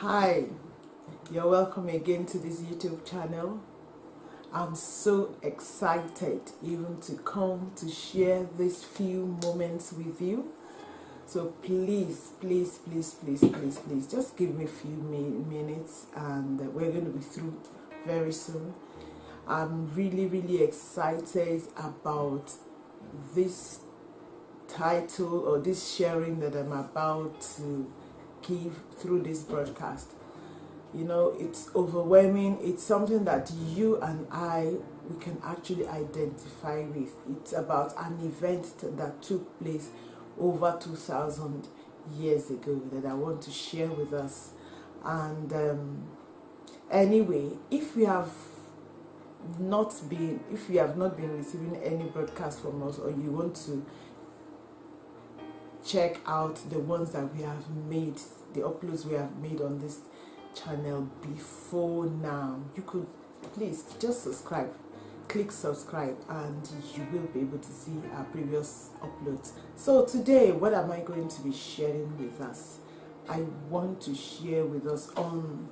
Hi, you're welcome again to this YouTube channel. I'm so excited even to come to share these few moments with you. So please, just give me a few minutes and we're going to be through very soon. I'm really excited about this title or this sharing that I'm about to give through this broadcast. You know, it's overwhelming. It's something that you and we can actually identify with. It's about an event that took place over 2,000 years ago that I want to share with us. And anyway, if you have not been receiving any broadcast from us, or you want to check out the ones that we have made, the uploads we have made on this channel before now, you could please just click subscribe, and you will be able to see our previous uploads. So today, what am I going to be sharing with us? I want to share with us on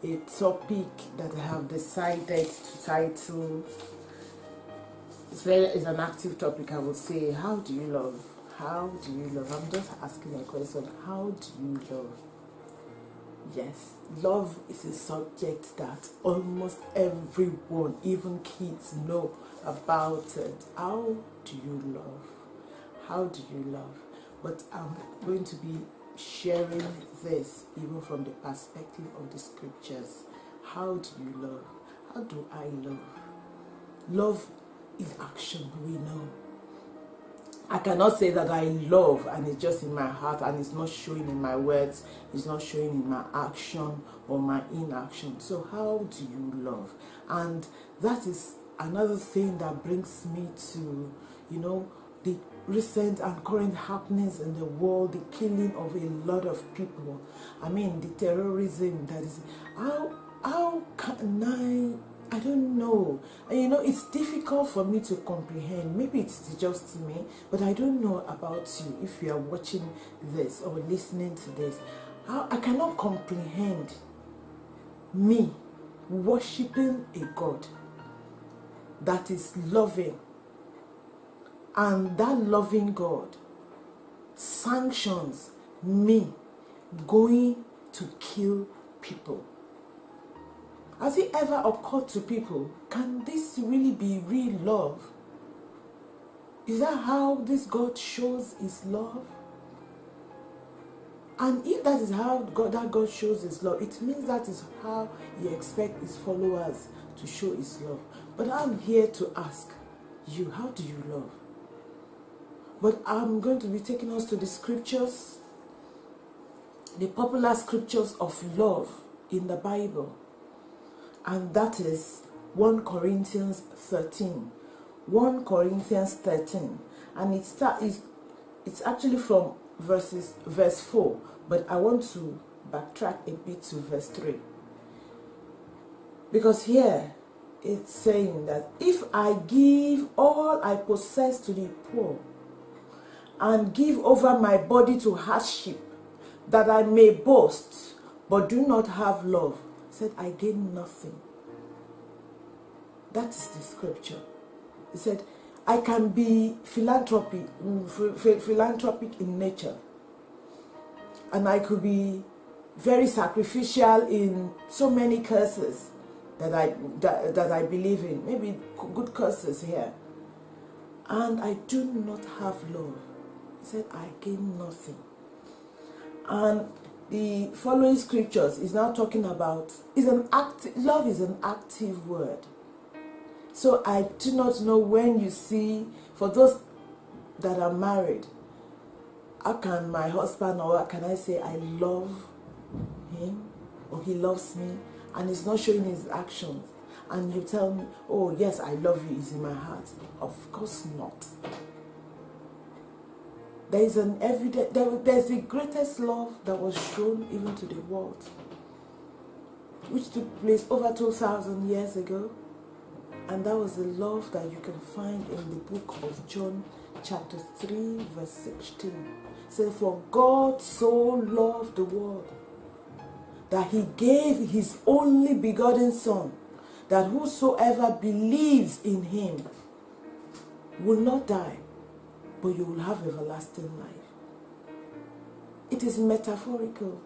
a topic that I have decided to title. It's an active topic, I would say. How do you love? How do you love? I'm just asking a question. How do you love? Yes, love is a subject that almost everyone, even kids, know about it. How do you love? How do you love? But I'm going to be sharing this even from the perspective of the scriptures. How do you love? How do I love? Love is action, we know. I cannot say that I love and it's just in my heart and it's not showing in my words, it's not showing in my action or my inaction. So how do you love? And that is another thing that brings me to, the recent and current happenings in the world, the killing of a lot of people. I mean, the terrorism that is, how can I don't know. And it's difficult for me to comprehend. Maybe it's just me, but I don't know about you. If you are watching this or listening to this, I cannot comprehend me worshiping a God that is loving, and that loving God sanctions me going to kill people. Has it ever occurred to people, can this really be real love? Is that how this God shows his love? And if that is how God shows his love, it means that is how he expects his followers to show his love. But I'm here to ask you, how do you love? But I'm going to be taking us to the scriptures, the popular scriptures of love in the Bible. And that is 1 Corinthians 13. 1 Corinthians 13. And it's actually from verse 4. But I want to backtrack a bit to verse 3. Because here it's saying that if I give all I possess to the poor and give over my body to hardship, that I may boast, but do not have love, said I gain nothing. That is the scripture. He said, I can be philanthropic in nature, and I could be very sacrificial in so many curses that I believe in, maybe good curses here, and I do not have love. He said, I gain nothing. And the following scriptures is now talking about, love is an active word. So I do not know when you see, for those that are married, how can my husband, or can I say I love him or he loves me, and he's not showing his actions, and you tell me, oh yes, I love you, it's in my heart? Of course not. There is there's the greatest love that was shown even to the world, which took place over 2,000 years ago. And that was the love that you can find in the book of John chapter 3 verse 16. It says, for God so loved the world that he gave his only begotten Son, that whosoever believes in him will not die, but you will have everlasting life. It is metaphorical.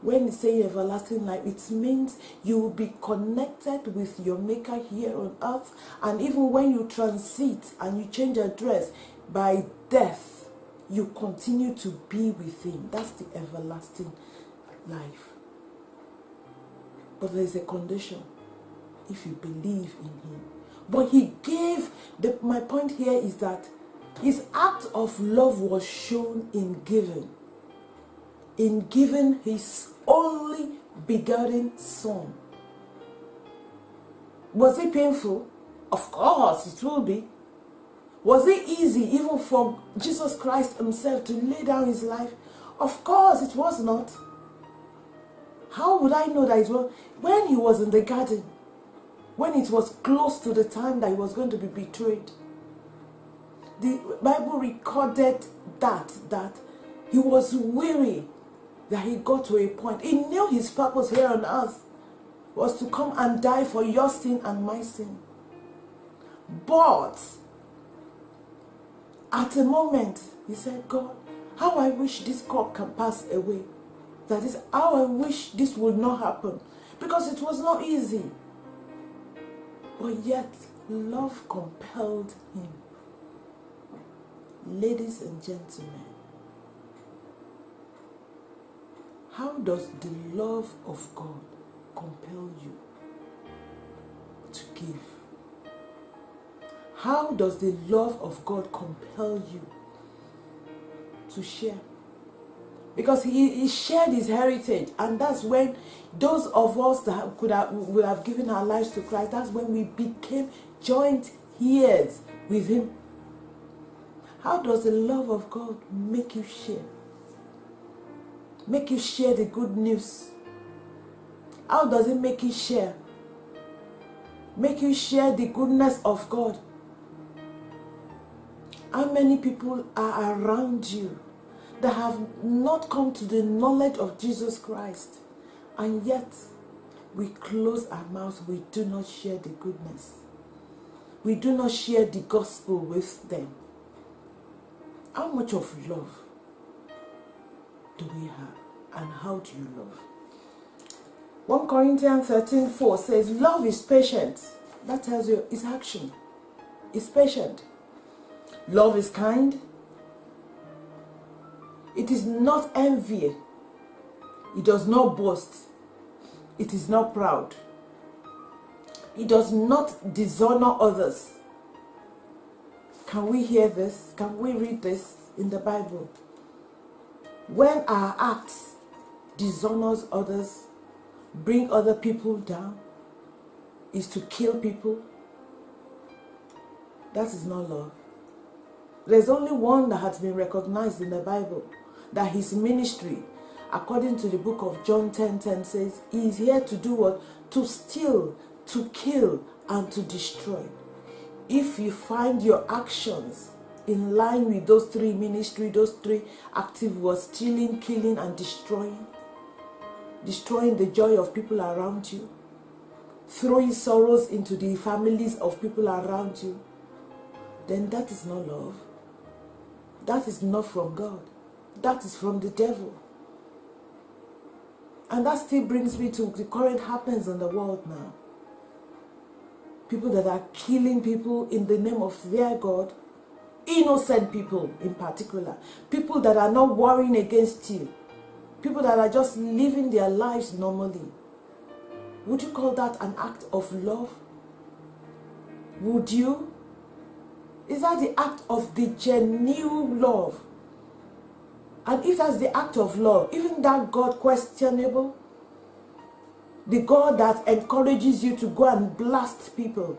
When you say everlasting life, it means you will be connected with your Maker here on earth, and even when you transit and you change address by death, you continue to be with him. That's the everlasting life. But there's a condition: if you believe in him. But he gave, my point here is that his act of love was shown in giving his only begotten Son. Was it painful? Of course it will be. Was it easy even for Jesus Christ himself to lay down his life? Of course it was not. How would I know that it was? When he was in the garden, when it was close to the time that he was going to be betrayed, the Bible recorded that he was weary, that he got to a point. He knew his purpose here on earth was to come and die for your sin and my sin. But at a moment, he said, God, how I wish this cup can pass away. That is how I wish this would not happen. Because it was not easy. But yet, love compelled him. Ladies and gentlemen, how does the love of God compel you to give? How does the love of God compel you to share? Because he shared his heritage, and that's when those of us that would have given our lives to Christ, that's when we became joint heirs with him. How does the love of God make you share? Make you share the good news? How does it make you share? Make you share the goodness of God? How many people are around you that have not come to the knowledge of Jesus Christ, and yet we close our mouths, we do not share the goodness. We do not share the gospel with them. How much of love do we have, and how do you love? 1 Corinthians 13:4 says, love is patient. That tells you it's action. It's patient. Love is kind. It is not envy. It does not boast. It is not proud. It does not dishonor others. Can we hear this? Can we read this in the Bible? When our acts dishonors others, bring other people down, is to kill people, that is not love. There's only one that has been recognized in the Bible, that his ministry, according to the book of John 10:10, says he is here to do what? To steal, to kill, and to destroy. If you find your actions in line with those three ministry, those three active words, stealing, killing, and destroying the joy of people around you, throwing sorrows into the families of people around you, then that is not love. That is not from God. That is from the devil. And that still brings me to the current happenings in the world now. People that are killing people in the name of their God, innocent people in particular, people that are not warring against you, people that are just living their lives normally. Would you call that an act of love? Would you? Is that the act of the genuine love? And if that's the act of love, isn't that God questionable? The God that encourages you to go and blast people.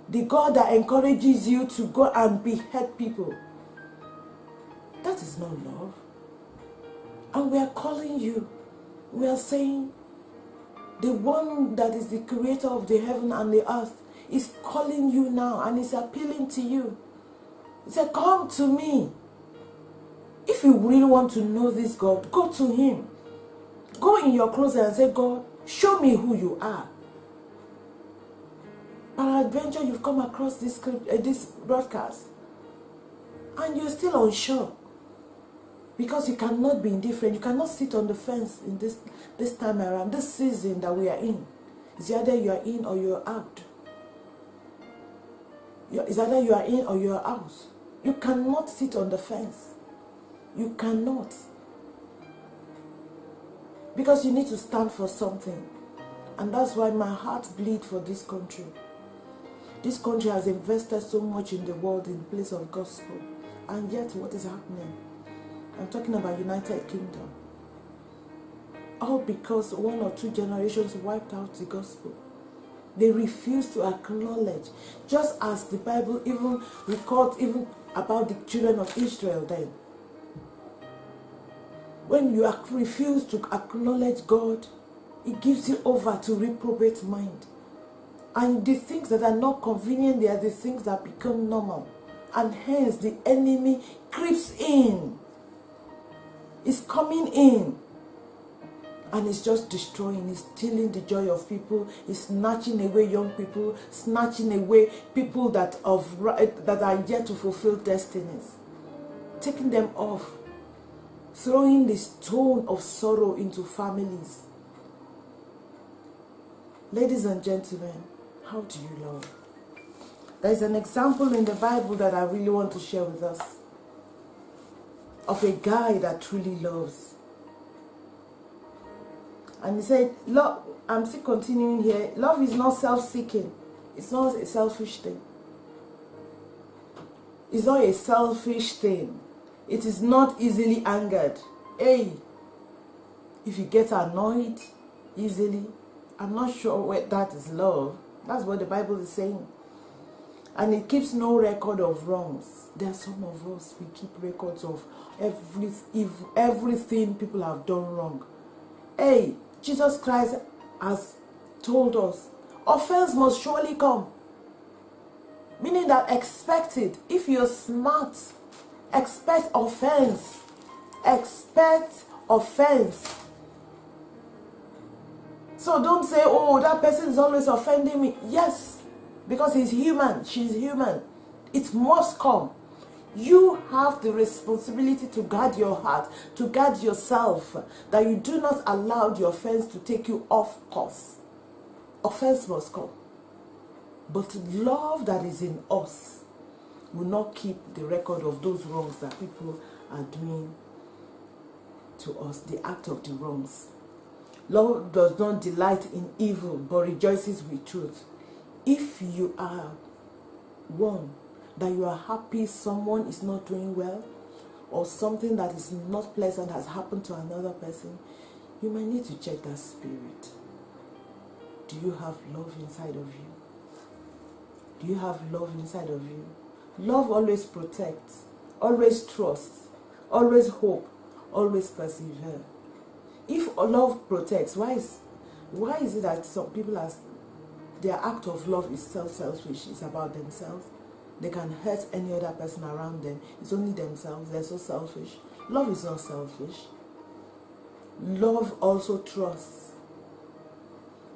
The God that encourages you to go and behead people. That is not love. And we are calling you. We are saying, the one that is the creator of the heaven and the earth is calling you now and is appealing to you. He said, come to me. If you really want to know this God, go to him. Go in your closet and say, God, show me who you are. Peradventure, you've come across this broadcast and you're still unsure because you cannot be indifferent. You cannot sit on the fence in this time around, this season that we are in. It's either you are in or you're out. It's either you are in or you are out. You cannot sit on the fence. You cannot. Because you need to stand for something. And that's why my heart bleeds for this country. This country has invested so much in the world in place of gospel. And yet what is happening? I'm talking about United Kingdom. All because 1 or 2 generations wiped out the gospel. They refuse to acknowledge. Just as the Bible even records even about the children of Israel then. When you refuse to acknowledge God, it gives you over to reprobate mind. And the things that are not convenient, they are the things that become normal. And hence the enemy creeps in. It's coming in. And it's just destroying, it's stealing the joy of people, it's snatching away young people, snatching away people that are yet to fulfill destinies. Taking them off. Throwing the stone of sorrow into families. Ladies and gentlemen, how do you love? There is an example in the Bible that I really want to share with us. Of a guy that truly loves. And he said, love, I'm still continuing here. Love is not self-seeking. It's not a selfish thing. It's not a selfish thing. It is not easily angered. Hey, if you get annoyed easily, I'm not sure what that is love. That's what the Bible is saying. And it keeps no record of wrongs. There are some of us, we keep records of everything people have done wrong. Hey, Jesus Christ has told us, offense must surely come. Meaning that expect it. If you're smart, expect offense. Expect offense. So don't say, oh, that person is always offending me. Yes, because he's human, she's human. It must come. You have the responsibility to guard your heart, to guard yourself, that you do not allow the offense to take you off course. Offense must come. But love that is in us will not keep the record of those wrongs that people are doing to us, the act of the wrongs. Love does not delight in evil, but rejoices with truth. If you are one, that you are happy someone is not doing well, or something that is not pleasant has happened to another person, you might need to check that spirit. Do you have love inside of you? Do you have love inside of you? Love always protects, always trusts, always hope, always persevere. If love protects, why is it that some people their act of love is selfish, it's about themselves? They can hurt any other person around them. It's only themselves. They're so selfish. Love is not selfish. Love also trusts.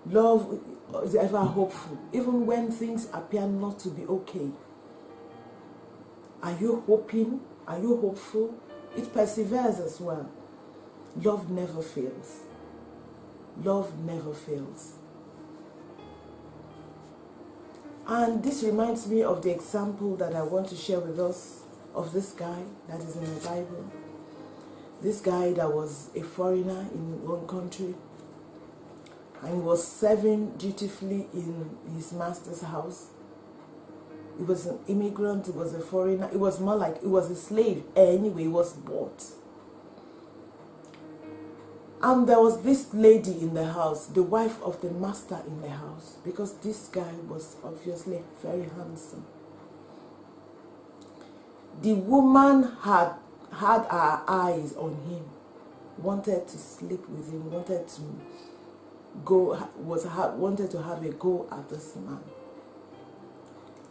Love is ever hopeful, even when things appear not to be okay. Are you hoping? Are you hopeful? It perseveres as well. Love never fails. Love never fails. And this reminds me of the example that I want to share with us of this guy that is in the Bible. This guy that was a foreigner in one country, and he was serving dutifully in his master's house. He was an immigrant, he was a foreigner, it was more like he was a slave. Anyway, he was bought. And there was this lady in the house, the wife of the master in the house, because this guy was obviously very handsome. The woman had her eyes on him, wanted to sleep with him, wanted to have a go at this man.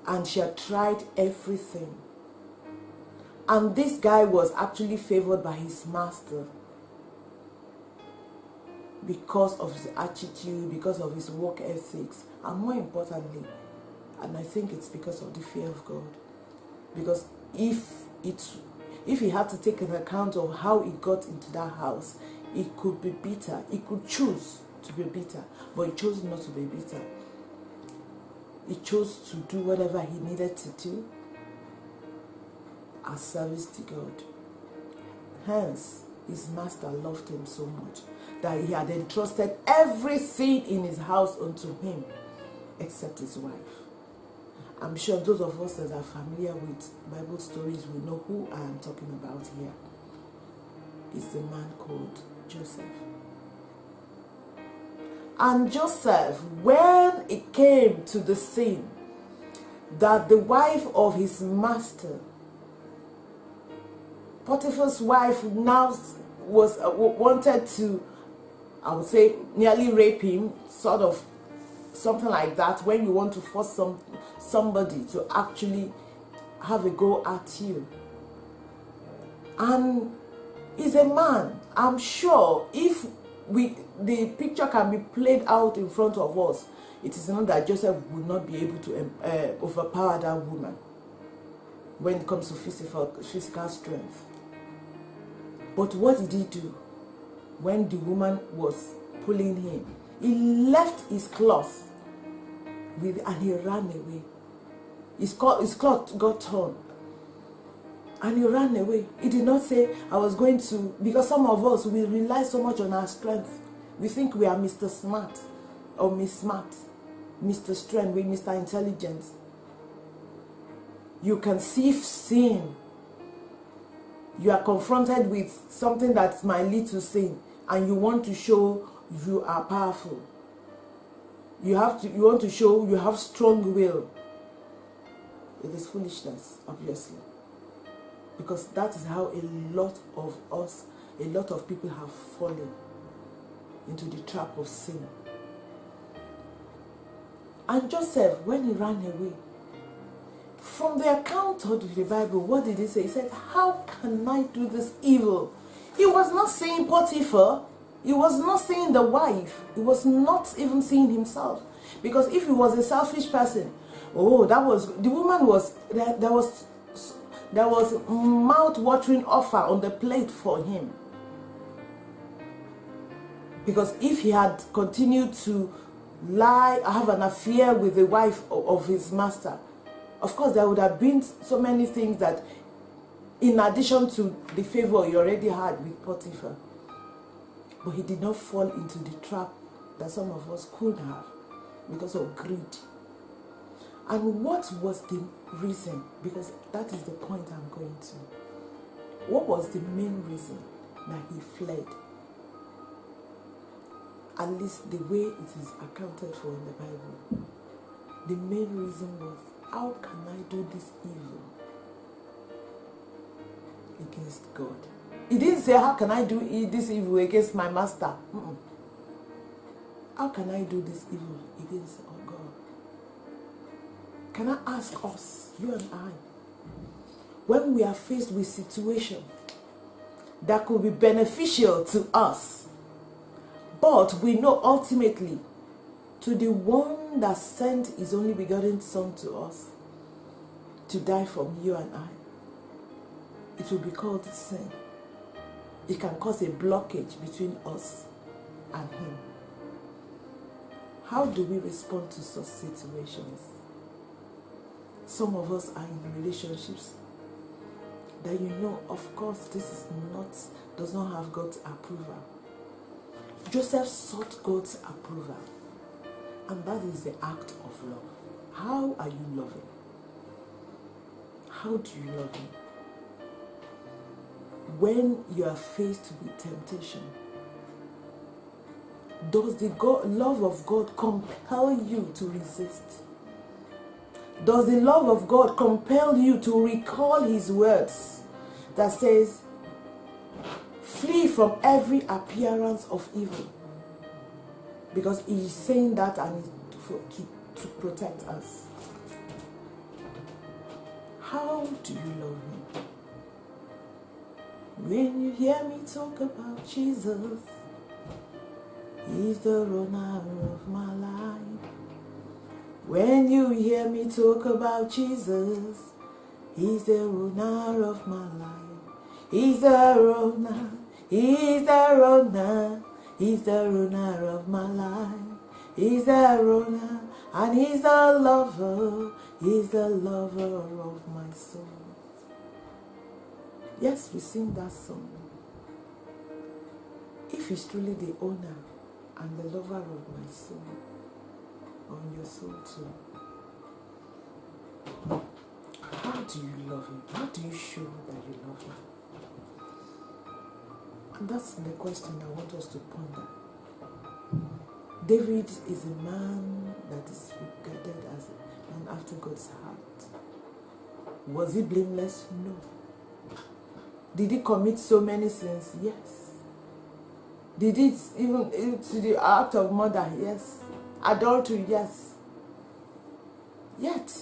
And she had tried everything. And this guy was actually favored by his master. because of his attitude, because of his work ethics, and more importantly, and I think it's because of the fear of God. Because if he had to take an account of how he got into that house, he could be bitter. He could choose to be bitter, but he chose not to be bitter. He chose to do whatever he needed to do as service to God. Hence, his master loved him so much that he had entrusted everything in his house unto him, except his wife. I'm sure those of us that are familiar with Bible stories will know who I am talking about here. It's the man called Joseph. And Joseph, when it came to the scene that the wife of his master, Potiphar's wife, now was wanted to, I would say, nearly rape him, sort of something like that, when you want to force somebody to actually have a go at you. And he's a man. I'm sure if the picture can be played out in front of us, it is not that Joseph would not be able to overpower that woman when it comes to physical strength. But what did he do when the woman was pulling him? He left his cloth and he ran away. His cloth got torn and he ran away. He did not say, I was going to, because some of us, we rely so much on our strength. We think we are Mr. Smart or Miss Smart, Mr. Strength, we Mr. Intelligence. You can see sin. You are confronted with something that might lead to sin, and you want to show you are powerful. You want to show you have strong will. It is foolishness, obviously. Because that is how a lot of us, a lot of people have fallen into the trap of sin. And Joseph, when he ran away, from the account of the Bible, what did he say? He said, how can I do this evil? He was not saying Potiphar. He was not saying the wife. He was not even seeing himself. Because if he was a selfish person, the woman was, there was mouth-watering offer on the plate for him. Because if he had continued to lie, have an affair with the wife of his master, of course there would have been so many things that, in addition to the favor he already had with Potiphar. But he did not fall into the trap that some of us could have because of greed. And what was the reason? Because that is the point I'm going to. What was the main reason that he fled? At least the way it is accounted for in the Bible. The main reason was, how can I do this evil against God? He didn't say, how can I do this evil against my master? How can I do this evil against God? Can I ask us, you and I, when we are faced with situation that could be beneficial to us, but we know ultimately to the one that sent his only begotten Son to us to die for you and I, it will be called sin. It can cause a blockage between us and him. How do we respond to such situations? Some of us are in relationships that you know, of course, does not have God's approval. Joseph sought God's approval, and that is the act of love. How are you loving? How do you love him? When you are faced with temptation, does the love of God compel you to resist? Does the love of God compel you to recall his words that says, flee from every appearance of evil? Because he is saying that and to protect us. How do you love him? When you hear me talk about Jesus, He's the owner of my life. When you hear me talk about Jesus, He's the owner of my life. He's the owner. He's the owner. He's the owner of my life. He's the owner, and He's the lover. He's the lover of my soul. Yes, we sing that song. If He's truly the owner and the lover of my soul, on your soul too, how do you love Him? How do you show that you love Him? And that's the question I want us to ponder. David is a man that is regarded as a man after God's heart. Was he blameless? No. Did he commit so many sins? Yes. Did it even to the act of murder? Yes. Adultery? Yes. Yet,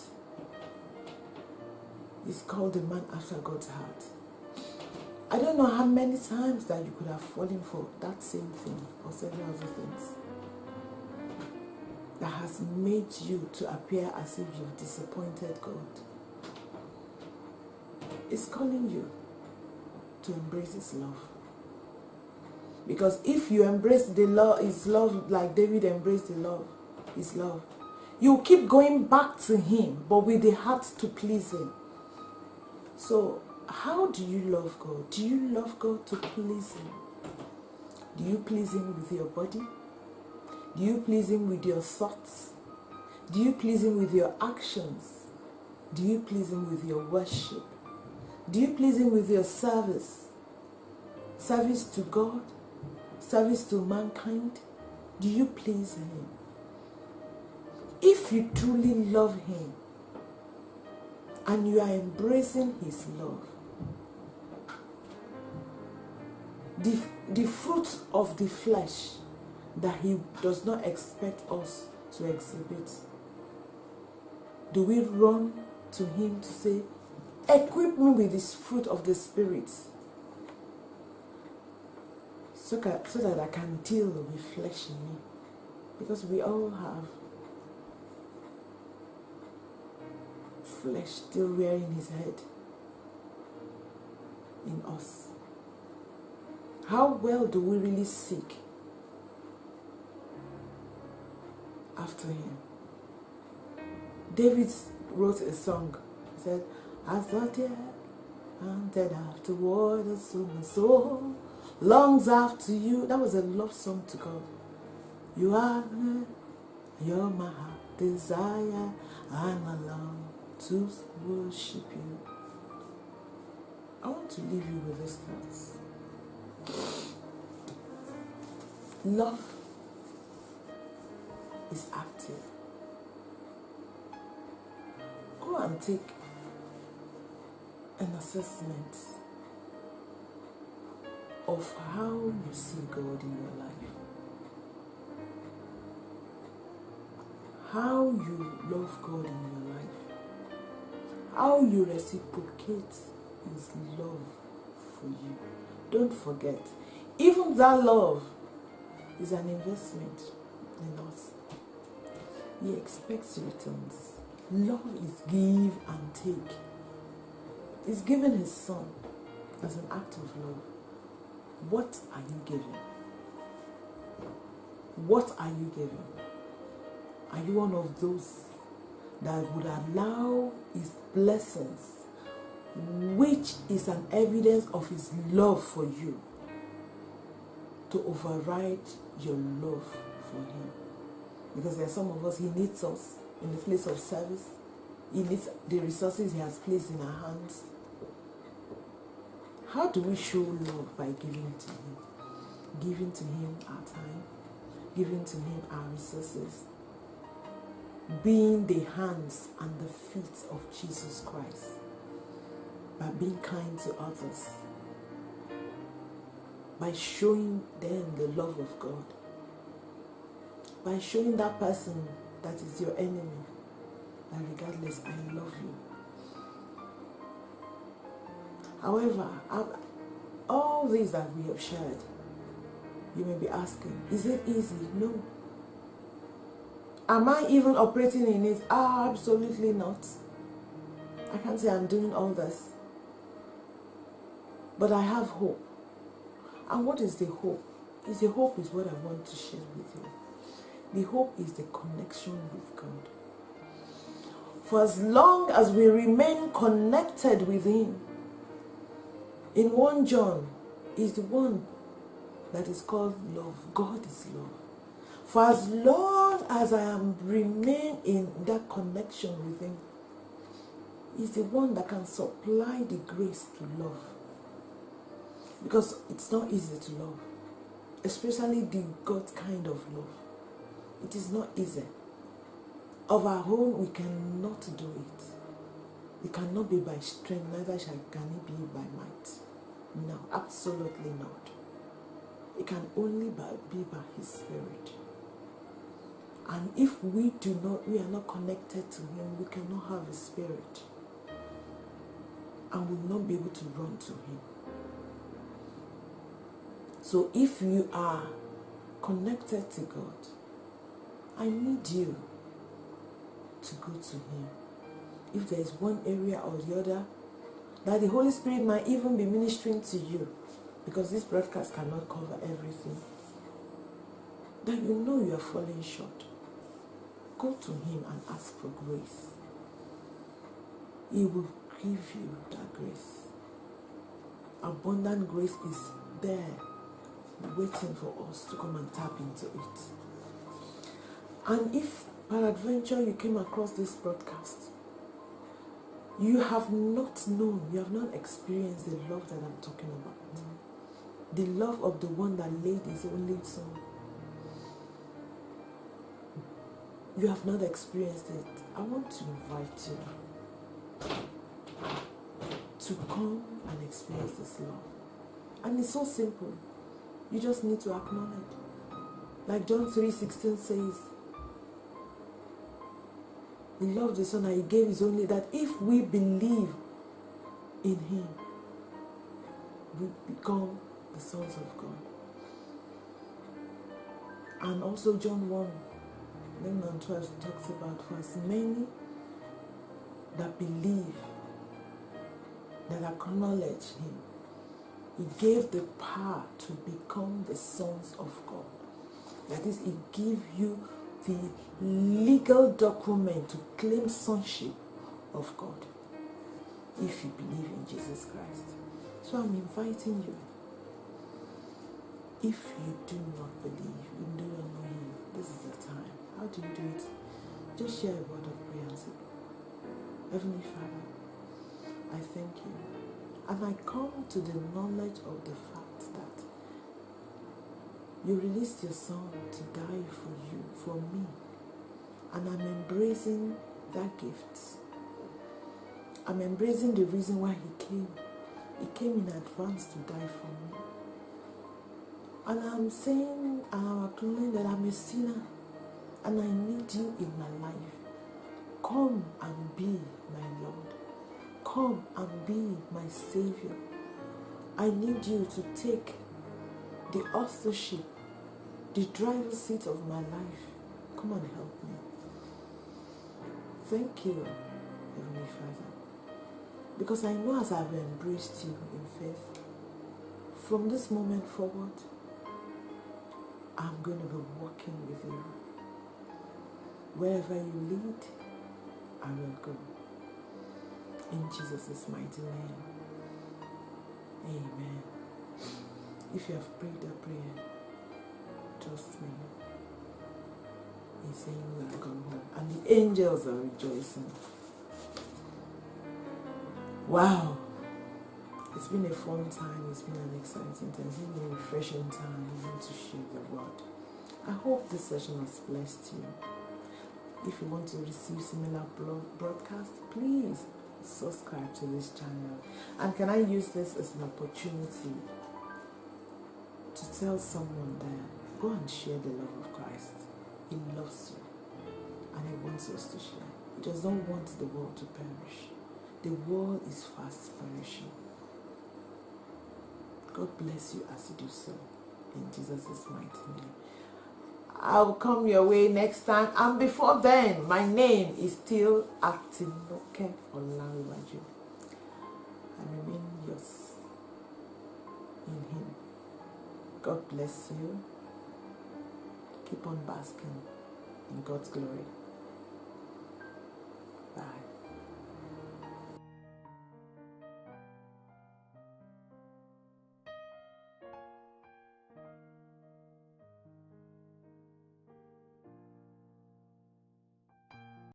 he's called a man after God's heart. I don't know how many times that you could have fallen for that same thing or several other things that has made you to appear as if you've disappointed God. It's calling you to embrace His love. Because if you embrace His love like David embraced His love, you keep going back to Him, but with the heart to please Him. So, how do you love God? Do you love God to please Him? Do you please Him with your body? Do you please Him with your thoughts? Do you please Him with your actions? Do you please Him with your worship? Do you please Him with your service? Service to God? Service to mankind? Do you please Him? If you truly love Him and you are embracing His love, the fruit of the flesh that He does not expect us to exhibit, do we run to Him to say, equip me with this fruit of the Spirit so that I can deal with flesh in me? Because we all have flesh still rearing his head in us. How well do we really seek after Him? David wrote a song. He said, as the deer panted afterward, so my soul longs after you. That was a love song to God. You are you're my heart desire, and my love to worship you. I want to leave you with this thoughts. Love is active. Go and take an assessment of how you see God in your life. How you love God in your life. How you reciprocate His love for you. Don't forget, even that love is an investment in us. He expects returns. Love is give and take. He's given His Son as an act of love. What are you giving? What are you giving? Are you one of those that would allow His blessings, which is an evidence of His love for you, to override your love for Him? Because there are some of us, He needs us in the place of service. He needs the resources He has placed in our hands. How do we show love? By giving to Him. Giving to Him our time. Giving to Him our resources. Being the hands and the feet of Jesus Christ. By being kind to others. By showing them the love of God. By showing that person that is your enemy that regardless, I love you. However, all these that we have shared, You may be asking, is it easy? No. Am I even operating in it? Absolutely not. I can't say I'm doing all this. But I have hope. And what is the hope? The hope is what I want to share with you. The hope is the connection with God. For as long as we remain connected with Him, in 1 John is the one that is called love. God is love. For as long as I remain in that connection with Him, He's the one that can supply the grace to love. Because it's not easy to love, especially the God kind of love. It is not easy. Of our own, we cannot do it. It cannot be by strength, neither can it be by might. No, absolutely not. It can only be by His Spirit. And if we are not connected to Him, we cannot have His Spirit. And will not be able to run to Him. So if you are connected to God, I need you to go to Him. If there is one area or the other that the Holy Spirit might even be ministering to you, because this broadcast cannot cover everything, that you know you are falling short, go to Him and ask for grace. He will give you that grace. Abundant grace is there, waiting for us to come and tap into it. And if peradventure you came across this broadcast, you have not known, you have not experienced the love that I'm talking about. The love of the one that laid His only Son. You have not experienced it. I want to invite you to come and experience this love. And it's so simple. You just need to acknowledge. Like John 3:16 says, He loved the Son and He gave His only, that if we believe in Him, we become the sons of God. And also John 1:11-12 talks about, for as many that believe, that acknowledge Him, He gave the power to become the sons of God. That is, He gave you the legal document to claim sonship of God if you believe in Jesus Christ. So I'm inviting you, if you do not believe, you do not know Him, this is the time. How do you do it? Just share a word of prayer and say, Heavenly Father, I thank you. And I come to the knowledge of the fact that you released your Son to die for you, for me. And I'm embracing that gift. I'm embracing the reason why He came. He came in advance to die for me. And I'm saying, and I'm acknowledging that I'm a sinner. And I need you in my life. Come and be my Lord. Come and be my Savior. I need you to take the authorship, the driver's seat of my life. Come and help me. Thank you, Heavenly Father. Because I know as I've embraced you in faith, from this moment forward, I'm going to be walking with you. Wherever you lead, I will go. In Jesus' mighty name. Amen. If you have prayed that prayer, trust me, He's saying you have come home. And the angels are rejoicing. Wow. It's been a fun time. It's been an exciting time. It's been a refreshing time to share the word. I hope this session has blessed you. If you want to receive similar broadcasts, please subscribe to this channel. And can I use this as an opportunity to tell someone that go and share the love of Christ. He loves you and He wants us to share. He does not want the world to perish. The world is fast perishing. God bless you as you do so. in Jesus' mighty name. I'll come your way next time, and before then, my name is still Atinuke Olanrewaju. I remain yours in Him. God bless you. Keep on basking in God's glory. Bye.